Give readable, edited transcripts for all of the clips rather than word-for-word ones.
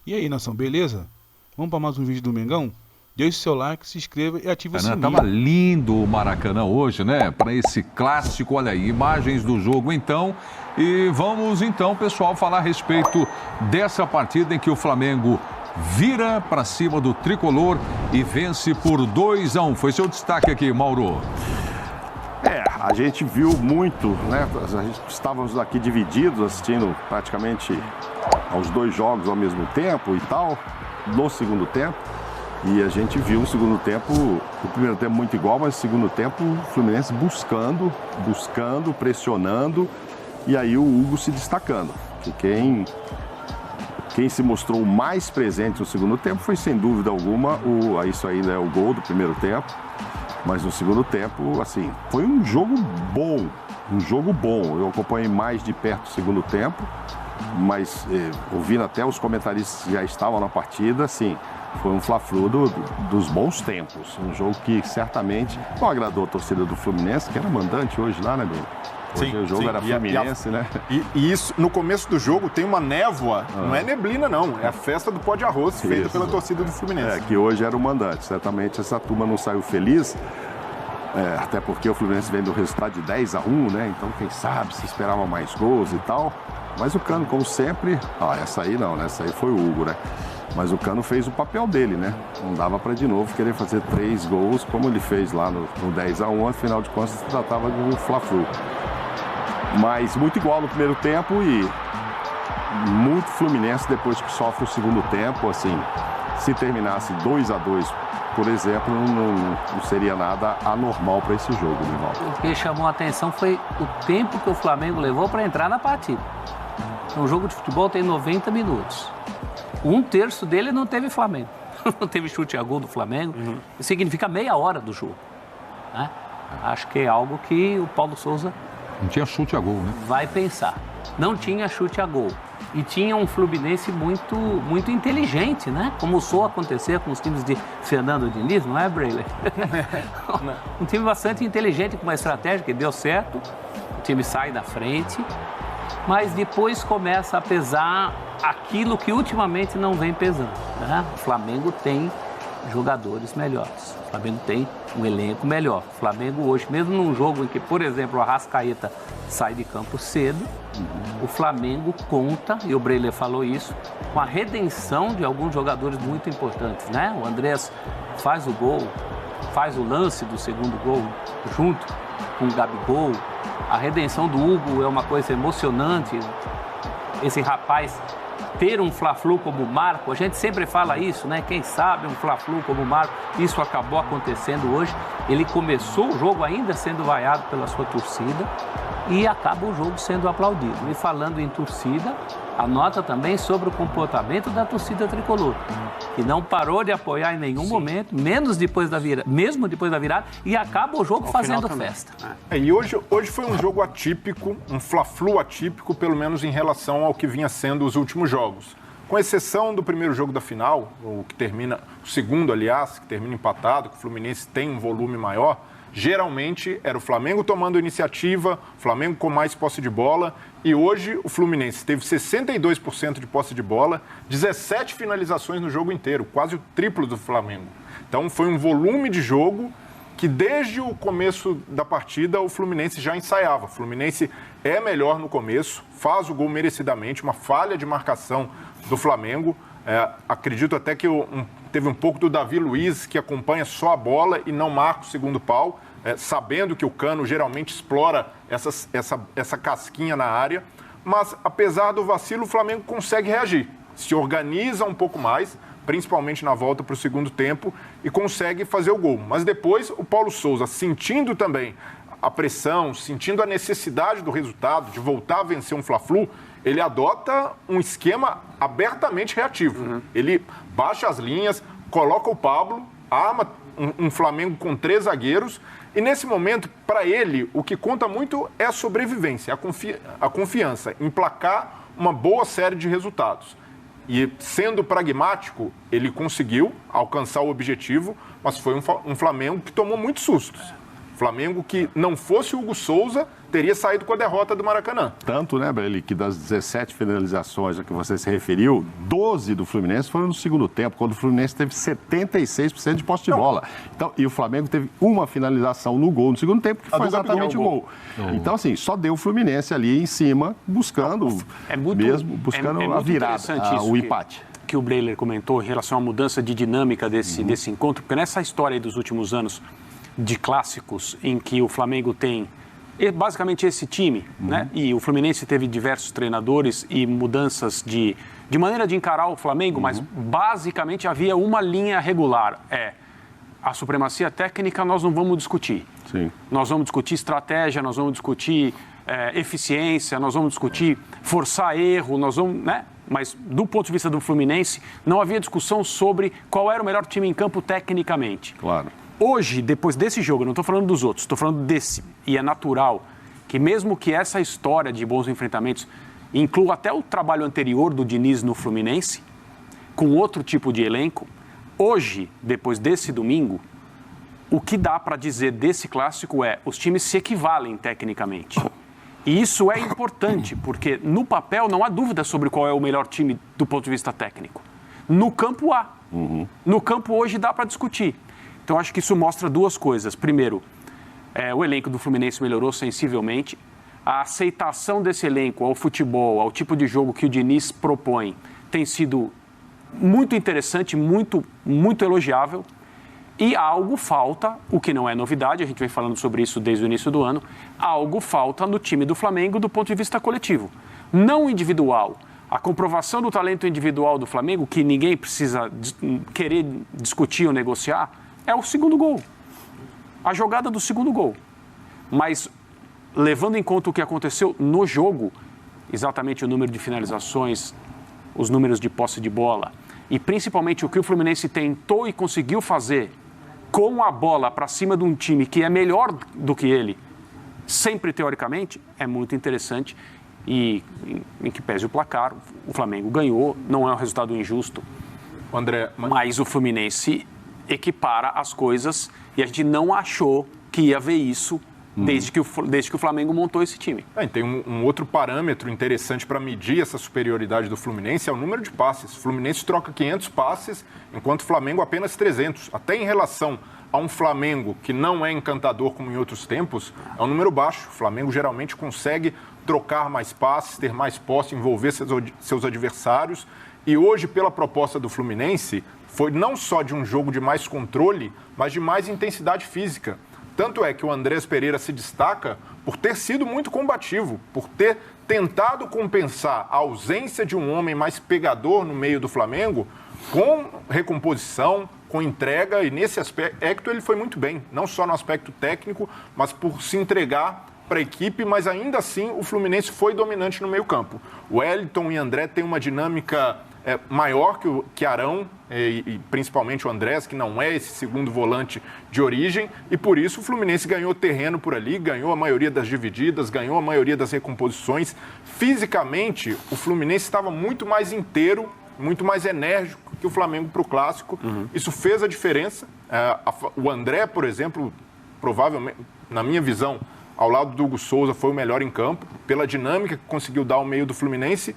E aí, nação, beleza? Vamos para mais um vídeo do Mengão? Deixe seu like, se inscreva e ative o sininho. Tava lindo o Maracanã hoje, né? Para esse clássico, olha aí, imagens do jogo então. E vamos então, pessoal, falar a respeito dessa partida em que o Flamengo vira para cima do Tricolor e vence por 2-1. Foi seu destaque aqui, Mauro. A gente viu muito, né? Estávamos aqui divididos, assistindo praticamente aos 2 jogos ao mesmo tempo e tal, no segundo tempo. E a gente viu o segundo tempo, o primeiro tempo muito igual, mas o segundo tempo o Fluminense buscando, pressionando, e aí o Hugo se destacando. Que quem se mostrou mais presente no segundo tempo foi, sem dúvida alguma, isso ainda é o gol do primeiro tempo. Mas no segundo tempo, assim, foi um jogo bom. Eu acompanhei mais de perto o segundo tempo, mas ouvindo até os comentaristas que já estavam na partida, assim, foi um Fla-Flu dos bons tempos. Um jogo que certamente não agradou a torcida do Fluminense, que era mandante hoje lá, né, Bem? Hoje o jogo era Fluminense, né? E isso, no começo do jogo, tem uma névoa, não é neblina, não. É a festa do pó de arroz feita pela torcida do Fluminense. Que hoje era o mandante. Certamente essa turma não saiu feliz, até porque o Fluminense vem do resultado de 10-1, né? Então, quem sabe, se esperava mais gols e tal. Mas o Cano, como sempre... essa aí não, né? Essa aí foi o Hugo, né? Mas o Cano fez o papel dele, né? Não dava para de novo querer fazer 3 gols, como ele fez lá no 10-1. Afinal de contas, se tratava de um Fla-Flu. Mas muito igual no primeiro tempo e muito Fluminense depois que sofre o segundo tempo. Assim, se terminasse 2-2, por exemplo, não seria nada anormal para esse jogo, Nivaldo. O que chamou a atenção foi o tempo que o Flamengo levou para entrar na partida. Um jogo de futebol tem 90 minutos. 1/3 dele não teve Flamengo. Não teve chute a gol do Flamengo. Isso significa meia hora do jogo, né? Acho que é algo que o Paulo Souza... Não tinha chute a gol, né? Vai pensar. Não tinha chute a gol. E tinha um Fluminense muito inteligente, né? Como soou acontecer com os times de Fernando Diniz, não é, Breyle? Um time bastante inteligente, com uma estratégia que deu certo. O time sai da frente. Mas depois começa a pesar aquilo que ultimamente não vem pesando, né? O Flamengo tem jogadores melhores. O Flamengo tem um elenco melhor. O Flamengo hoje, mesmo num jogo em que, por exemplo, o Arrascaeta sai de campo cedo, o Flamengo conta, e o Breyle falou isso, com a redenção de alguns jogadores muito importantes, né? O Andrés faz o gol, faz o lance do segundo gol junto com o Gabigol. A redenção do Hugo é uma coisa emocionante. Esse rapaz ter um Fla-Flu como o Marco, a gente sempre fala isso, né? Quem sabe um Fla-Flu como o Marco, isso acabou acontecendo hoje. Ele começou o jogo ainda sendo vaiado pela sua torcida e acaba o jogo sendo aplaudido. E falando em torcida, a nota também sobre o comportamento da torcida tricolor, que não parou de apoiar em nenhum momento, mesmo depois da virada, e acaba o jogo fazendo festa. E hoje foi um jogo atípico, um Fla-Flu atípico, pelo menos em relação ao que vinha sendo os últimos jogos. Com exceção do primeiro jogo da final, o segundo, aliás, que termina empatado, que o Fluminense tem um volume maior, geralmente era o Flamengo tomando iniciativa, o Flamengo com mais posse de bola, e hoje o Fluminense teve 62% de posse de bola, 17 finalizações no jogo inteiro, quase o triplo do Flamengo. Então foi um volume de jogo que desde o começo da partida o Fluminense já ensaiava. O Fluminense é melhor no começo, faz o gol merecidamente, uma falha de marcação do Flamengo. Acredito até que teve um pouco do Davi Luiz, que acompanha só a bola e não marca o segundo pau, sabendo que o Cano geralmente explora essa casquinha na área. Mas, apesar do vacilo, o Flamengo consegue reagir, se organiza um pouco mais, principalmente na volta para o segundo tempo, e consegue fazer o gol. Mas depois, o Paulo Souza, sentindo também a pressão, sentindo a necessidade do resultado, de voltar a vencer um Fla-Flu, ele adota um esquema abertamente reativo. Ele baixa as linhas, coloca o Pablo, arma um Flamengo com 3 zagueiros, e nesse momento, para ele, o que conta muito é a sobrevivência, a confiança em placar uma boa série de resultados. E, sendo pragmático, ele conseguiu alcançar o objetivo, mas foi um Flamengo que tomou muitos sustos. Flamengo que não fosse o Hugo Souza teria saído com a derrota do Maracanã. Tanto, né, Breli, que das 17 finalizações a que você se referiu, 12 do Fluminense foram no segundo tempo, quando o Fluminense teve 76% de posse de bola. Então, e o Flamengo teve uma finalização no gol no segundo tempo, que foi exatamente o gol. Então, assim, só deu o Fluminense ali em cima, buscando a virada, o empate. Que o Breiler comentou em relação à mudança de dinâmica desse encontro, porque nessa história aí dos últimos anos de clássicos, em que o Flamengo tem basicamente esse time, né? E o Fluminense teve diversos treinadores e mudanças de maneira de encarar o Flamengo, mas basicamente havia uma linha regular, a supremacia técnica nós não vamos discutir. Sim. Nós vamos discutir estratégia, nós vamos discutir eficiência, nós vamos discutir forçar erro, nós vamos, né? Mas do ponto de vista do Fluminense, não havia discussão sobre qual era o melhor time em campo tecnicamente. Claro. Hoje, depois desse jogo, eu não estou falando dos outros, estou falando desse. E é natural que mesmo que essa história de bons enfrentamentos inclua até o trabalho anterior do Diniz no Fluminense, com outro tipo de elenco, hoje, depois desse domingo, o que dá para dizer desse clássico é os times se equivalem tecnicamente. E isso é importante, porque no papel não há dúvida sobre qual é o melhor time do ponto de vista técnico. No campo há. No campo hoje dá para discutir. Então, acho que isso mostra duas coisas. Primeiro, o elenco do Fluminense melhorou sensivelmente. A aceitação desse elenco ao futebol, ao tipo de jogo que o Diniz propõe, tem sido muito interessante, muito, muito elogiável. E algo falta, o que não é novidade, a gente vem falando sobre isso desde o início do ano, algo falta no time do Flamengo do ponto de vista coletivo. Não individual. A comprovação do talento individual do Flamengo, que ninguém precisa querer discutir ou negociar, é o segundo gol. A jogada do segundo gol. Mas, levando em conta o que aconteceu no jogo, exatamente o número de finalizações, os números de posse de bola, e principalmente o que o Fluminense tentou e conseguiu fazer com a bola para cima de um time que é melhor do que ele, sempre teoricamente, é muito interessante. E em que pese o placar, o Flamengo ganhou, não é um resultado injusto. André, mas o Fluminense equipara as coisas e a gente não achou que ia ver isso desde que o Flamengo montou esse time. Tem um outro parâmetro interessante para medir essa superioridade do Fluminense, é o número de passes. O Fluminense troca 500 passes, enquanto o Flamengo apenas 300. Até em relação a um Flamengo que não é encantador como em outros tempos, é um número baixo. O Flamengo geralmente consegue trocar mais passes, ter mais posse, envolver seus adversários. E hoje, pela proposta do Fluminense, foi não só de um jogo de mais controle, mas de mais intensidade física. Tanto é que o Andrés Pereira se destaca por ter sido muito combativo, por ter tentado compensar a ausência de um homem mais pegador no meio do Flamengo com recomposição, com entrega, e nesse aspecto ele foi muito bem, não só no aspecto técnico, mas por se entregar para a equipe, mas ainda assim o Fluminense foi dominante no meio-campo. O Wellington e André têm uma dinâmica maior que Arão, e principalmente o Andrés, que não é esse segundo volante de origem, e por isso o Fluminense ganhou terreno por ali, ganhou a maioria das divididas, ganhou a maioria das recomposições. Fisicamente, o Fluminense estava muito mais inteiro, muito mais enérgico que o Flamengo para o Clássico. Isso fez a diferença. O André, por exemplo, provavelmente, na minha visão, ao lado do Hugo Souza, foi o melhor em campo, pela dinâmica que conseguiu dar ao meio do Fluminense.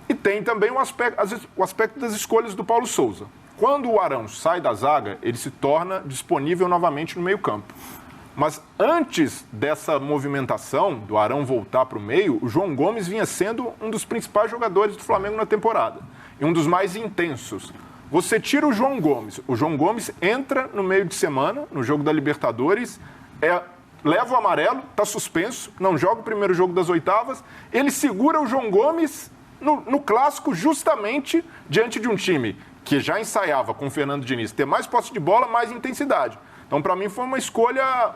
E tem também o aspecto das escolhas do Paulo Souza. Quando o Arão sai da zaga, ele se torna disponível novamente no meio-campo. Mas antes dessa movimentação, do Arão voltar para o meio, o João Gomes vinha sendo um dos principais jogadores do Flamengo na temporada. E um dos mais intensos. Você tira o João Gomes entra no meio de semana, no jogo da Libertadores, leva o amarelo, está suspenso, não joga o primeiro jogo das oitavas, ele segura o João Gomes no Clássico justamente diante de um time que já ensaiava com o Fernando Diniz ter mais posse de bola, mais intensidade. Então, para mim, foi uma escolha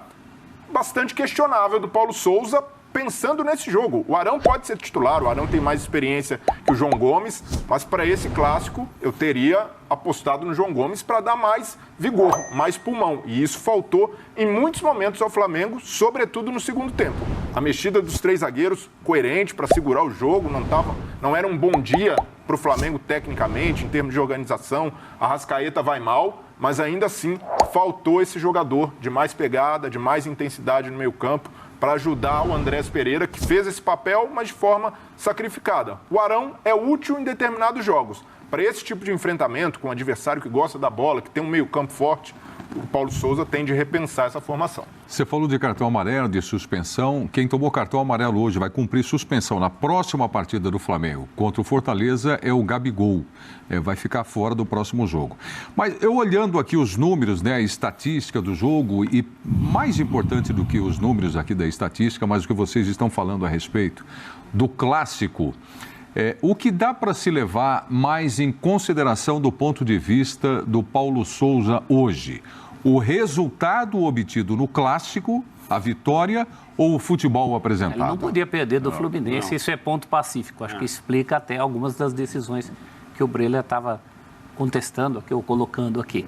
bastante questionável do Paulo Souza, pensando nesse jogo. O Arão pode ser titular, o Arão tem mais experiência que o João Gomes, mas para esse Clássico eu teria apostado no João Gomes para dar mais vigor, mais pulmão. E isso faltou em muitos momentos ao Flamengo, sobretudo no segundo tempo. A mexida dos três zagueiros, coerente para segurar o jogo, não era um bom dia para o Flamengo tecnicamente, em termos de organização. A Arrascaeta vai mal, mas ainda assim faltou esse jogador de mais pegada, de mais intensidade no meio-campo para ajudar o Andrés Pereira, que fez esse papel, mas de forma sacrificada. O Arão é útil em determinados jogos. Para esse tipo de enfrentamento com um adversário que gosta da bola, que tem um meio-campo forte, o Paulo Souza tem de repensar essa formação. Você falou de cartão amarelo, de suspensão. Quem tomou cartão amarelo hoje vai cumprir suspensão na próxima partida do Flamengo contra o Fortaleza é o Gabigol. Vai ficar fora do próximo jogo. Mas eu olhando aqui os números, né, a estatística do jogo, e mais importante do que os números aqui da estatística, mas o que vocês estão falando a respeito do clássico, o que dá para se levar mais em consideração do ponto de vista do Paulo Souza hoje? O resultado obtido no clássico, a vitória ou o futebol apresentado? Ele não podia perder do Fluminense, isso é ponto pacífico. Acho que explica até algumas das decisões que o Breler estava contestando aqui, ou colocando aqui.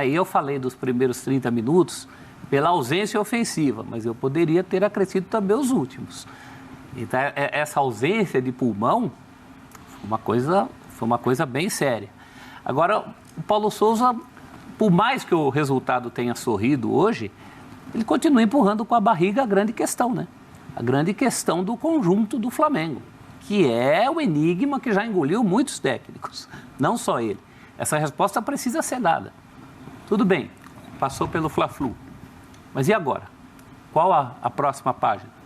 E eu falei dos primeiros 30 minutos pela ausência ofensiva, mas eu poderia ter acrescido também os últimos. Então, essa ausência de pulmão foi uma coisa bem séria. Agora, o Paulo Souza, por mais que o resultado tenha sorrido hoje, ele continua empurrando com a barriga a grande questão, né? A grande questão do conjunto do Flamengo, que é o enigma que já engoliu muitos técnicos, não só ele. Essa resposta precisa ser dada. Tudo bem, passou pelo Fla-Flu, mas e agora? Qual a próxima página?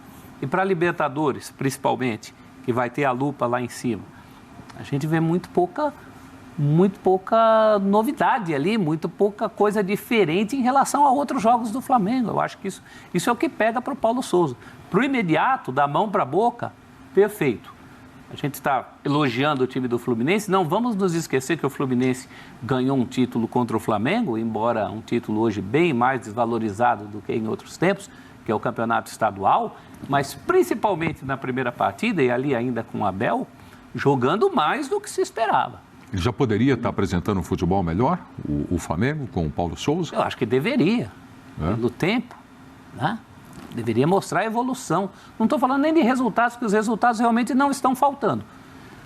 E para a Libertadores, principalmente, que vai ter a lupa lá em cima, a gente vê muito pouca novidade ali, muito pouca coisa diferente em relação a outros jogos do Flamengo. Eu acho que isso é o que pega para o Paulo Souza. Para o imediato, da mão para a boca, perfeito. A gente está elogiando o time do Fluminense. Não vamos nos esquecer que o Fluminense ganhou um título contra o Flamengo, embora um título hoje bem mais desvalorizado do que em outros tempos, que é o campeonato estadual, mas principalmente na primeira partida, e ali ainda com o Abel, jogando mais do que se esperava. Ele já poderia estar apresentando um futebol melhor, o Flamengo, com o Paulo Souza? Eu acho que deveria, pelo tempo, né? Deveria mostrar a evolução. Não estou falando nem de resultados, porque os resultados realmente não estão faltando.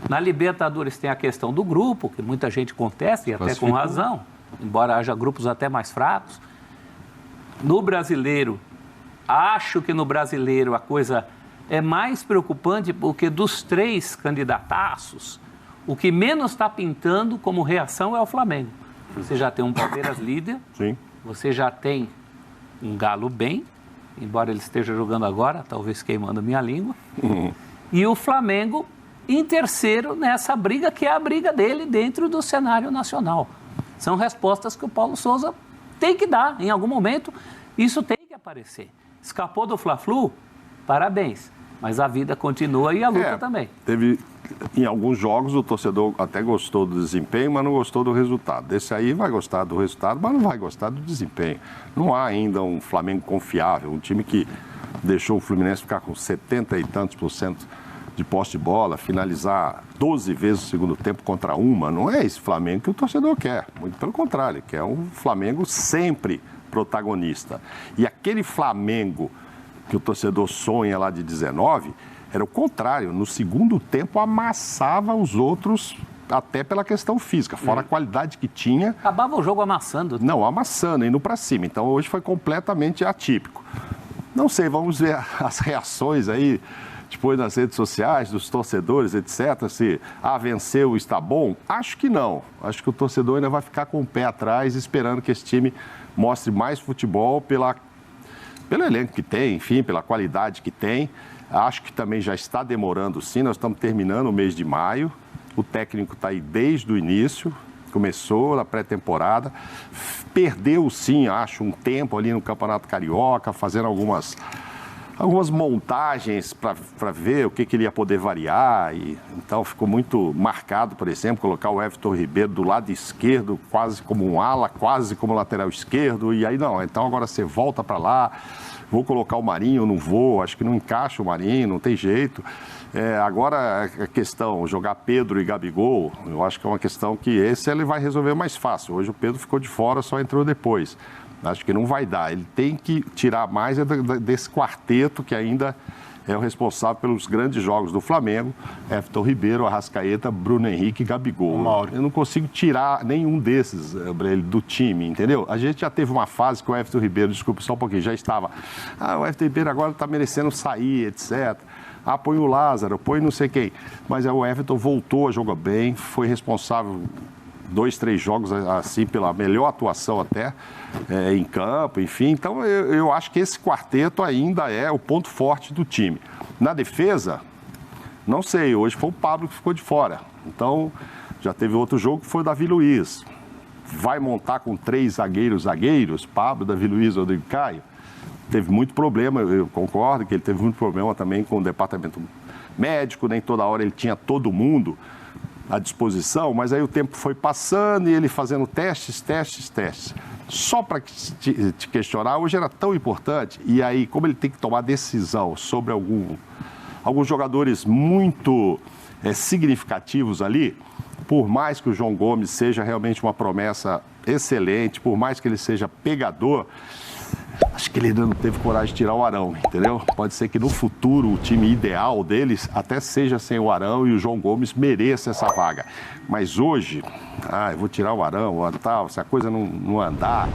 Na Libertadores tem a questão do grupo, que muita gente contesta, e até com razão, embora haja grupos até mais fracos. No Brasileiro, acho que no Brasileiro a coisa é mais preocupante, porque dos 3 candidataços, o que menos está pintando como reação é o Flamengo. Você já tem um Palmeiras líder, Sim. Você já tem um Galo bem, embora ele esteja jogando agora, talvez queimando a minha língua, e o Flamengo em terceiro nessa briga, que é a briga dele dentro do cenário nacional. São respostas que o Paulo Souza tem que dar, em algum momento, isso tem que aparecer. Escapou do Fla-Flu? Parabéns. Mas a vida continua e a luta também. Teve, em alguns jogos, o torcedor até gostou do desempenho, mas não gostou do resultado. Desse aí vai gostar do resultado, mas não vai gostar do desempenho. Não há ainda um Flamengo confiável, um time que deixou o Fluminense ficar com 70 e tantos % de posse de bola, finalizar 12 vezes o segundo tempo contra uma. Não é esse Flamengo que o torcedor quer. Muito pelo contrário, quer um Flamengo sempre protagonista. E aquele Flamengo que o torcedor sonha lá de 19, era o contrário. No segundo tempo, amassava os outros, até pela questão física, fora a qualidade que tinha. Acabava o jogo amassando. Não, amassando, indo para cima. Então, hoje foi completamente atípico. Não sei, vamos ver as reações aí, depois nas redes sociais, dos torcedores, etc. Se venceu, está bom? Acho que não. Acho que o torcedor ainda vai ficar com o pé atrás, esperando que esse time mostre mais futebol pelo elenco que tem, enfim, pela qualidade que tem. Acho que também já está demorando, sim. Nós estamos terminando o mês de maio. O técnico está aí desde o início, começou na pré-temporada. Perdeu, sim, acho, um tempo ali no Campeonato Carioca, fazendo algumas montagens para ver o que ele ia poder variar. Então, ficou muito marcado, por exemplo, colocar o Everton Ribeiro do lado esquerdo, quase como um ala, quase como lateral esquerdo. E aí, não, então agora você volta para lá, vou colocar o Marinho, não vou, acho que não encaixa o Marinho, não tem jeito. Agora, a questão, jogar Pedro e Gabigol, eu acho que é uma questão que esse ele vai resolver mais fácil. Hoje o Pedro ficou de fora, só entrou depois. Acho que não vai dar. Ele tem que tirar mais desse quarteto que ainda é o responsável pelos grandes jogos do Flamengo, Everton Ribeiro, Arrascaeta, Bruno Henrique e Gabigol. Eu não consigo tirar nenhum desses, Brelli, do time, entendeu? A gente já teve uma fase que o Everton Ribeiro, desculpa só um pouquinho, já estava, o Everton Ribeiro agora está merecendo sair, etc. Põe o Lázaro, põe não sei quem. Mas o Everton voltou a jogar bem, foi responsável 2, 3 jogos, assim, pela melhor atuação até em campo, enfim. Então, eu acho que esse quarteto ainda é o ponto forte do time. Na defesa, não sei, hoje foi o Pablo que ficou de fora. Então, já teve outro jogo que foi o Davi Luiz. Vai montar com 3 zagueiros, Pablo, Davi Luiz, Rodrigo Caio. Teve muito problema, eu concordo que ele teve muito problema também com o departamento médico, nem toda hora ele tinha todo mundo à disposição, mas aí o tempo foi passando e ele fazendo testes. Só para te questionar, hoje era tão importante, e aí como ele tem que tomar decisão sobre alguns jogadores muito significativos ali, por mais que o João Gomes seja realmente uma promessa excelente, por mais que ele seja pegador, acho que ele ainda não teve coragem de tirar o Arão, entendeu? Pode ser que no futuro o time ideal deles até seja sem o Arão e o João Gomes mereça essa vaga. Mas hoje, eu vou tirar o Arão, tal, se a coisa não andar,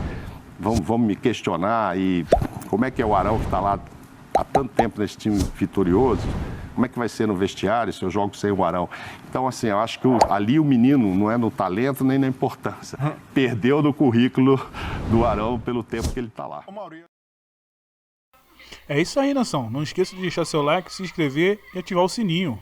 vamos me questionar. E como é que é o Arão que está lá há tanto tempo nesse time vitorioso? Como é que vai ser no vestiário se eu jogo sem o Arão? Então, assim, eu acho que ali o menino não é no talento nem na importância. Perdeu no currículo do Arão pelo tempo que ele está lá. É isso aí, nação. Não esqueça de deixar seu like, se inscrever e ativar o sininho.